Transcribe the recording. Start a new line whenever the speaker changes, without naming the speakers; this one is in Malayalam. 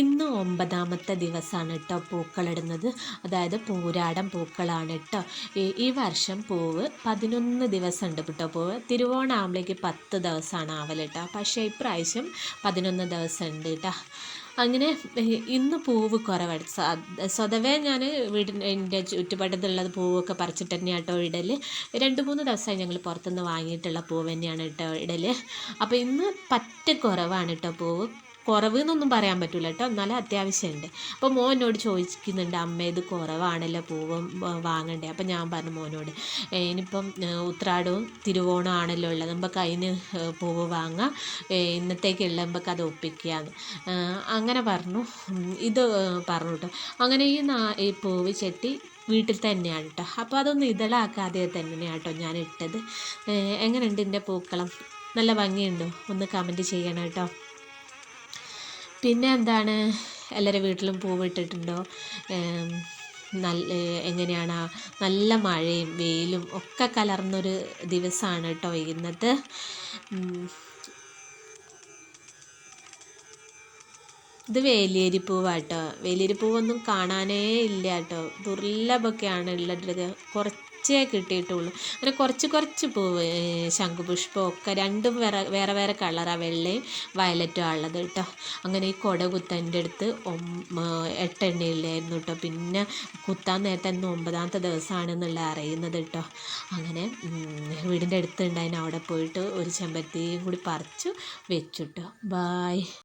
ഇന്ന് 9ാമത്തെ ദിവസമാണ് കേട്ടോ പൂക്കളിടുന്നത്. അതായത് പൂരാടം പൂക്കളാണ് കേട്ടോ. ഈ വർഷം പൂവ് 11 ദിവസം ഉണ്ട് കേട്ടോ. പൂവ് തിരുവോണമാകുമ്പോഴേക്ക് 10 ദിവസമാണ് ആവൽ കേട്ടോ. പക്ഷേ ഇപ്രാവശ്യം 11 ദിവസം ഉണ്ട് കേട്ടോ. അങ്ങനെ ഇന്ന് പൂവ് കുറവാണ്. സ്വതവേ ഞാൻ എൻ്റെ ചുറ്റുപാടത്തുള്ളത് പൂവൊക്കെ പറിച്ചിട്ട് തന്നെയാണ് കേട്ടോ ഇടൽ. 2-3 ദിവസമായി ഞങ്ങൾ പുറത്തുനിന്ന് വാങ്ങിയിട്ടുള്ള പൂവ് തന്നെയാണ് കേട്ടോ ഇടൽ. അപ്പോൾ ഇന്ന് പറ്റ കുറവാണ് കേട്ടോ പൂവ്. കുറവ് എന്നൊന്നും പറയാൻ പറ്റില്ല കേട്ടോ, എന്നാലും അത്യാവശ്യമുണ്ട്. അപ്പോൾ മോൻ എന്നോട് ചോദിക്കുന്നുണ്ട്, അമ്മ ഇത് കുറവാണല്ലോ പൂവും വാങ്ങണ്ടേ. അപ്പോൾ ഞാൻ പറഞ്ഞു മോനോട്, ഇനിയിപ്പം ഉത്രാടവും തിരുവോണം ആണല്ലോ ഉള്ളത്, നമുക്ക് അതിന് പൂവ് വാങ്ങാം, ഇന്നത്തേക്കുള്ള നമുക്ക് അത് ഒപ്പിക്കുകയെന്ന് അങ്ങനെ പറഞ്ഞു. ഇത് പറഞ്ഞു കേട്ടോ. അങ്ങനെ ഈ പൂവ് ചെട്ടി വീട്ടിൽ തന്നെയാണ് കേട്ടോ. അപ്പോൾ അതൊന്നും ഇതളാക്കാതെ തന്നെയാണ് കേട്ടോ ഞാൻ ഇട്ടത്. എങ്ങനെയുണ്ട് എൻ്റെ പൂക്കളം? നല്ല ഭംഗിയുണ്ടോ? ഒന്ന് കമൻറ്റ് ചെയ്യണം കേട്ടോ. പിന്നെ എന്താണ്, എല്ലാവരുടെ വീട്ടിലും പൂവിട്ടിട്ടുണ്ടോ? എങ്ങനെയാണ്? നല്ല മഴയും വെയിലും ഒക്കെ കലർന്നൊരു ദിവസമാണ് കേട്ടോ ഇന്നത്തെ. ഇത് വേലിയേരി പൂവാട്ടോ. വേലിയേരി പൂവൊന്നും കാണാനേ ഇല്ല കേട്ടോ, ദുർലഭമൊക്കെയാണ് ഉള്ളത്. കുറച്ചേ കിട്ടിയിട്ടുള്ളൂ. അങ്ങനെ കുറച്ച് പൂവ്, ശംഖുപുഷ്പം ഒക്കെ രണ്ടും വേറെ വേറെ കളറാണ്, വെള്ളയും വയലറ്റും ഉള്ളത് കേട്ടോ. അങ്ങനെ ഈ കുട കുത്തൻ്റെ അടുത്ത് 8 എണ്ണയില്ലായിരുന്നു കേട്ടോ. പിന്നെ കുത്താൻ നേരത്തെ 9ാമത്തെ ദിവസമാണെന്നുള്ള അറിയുന്നത് കേട്ടോ. അങ്ങനെ വീടിൻ്റെ അടുത്തുണ്ടായിരുന്നു, അവിടെ പോയിട്ട് ഒരു ചെമ്പരത്തിയും കൂടി പറിച്ചു വെച്ചു കേട്ടോ. ബായ്.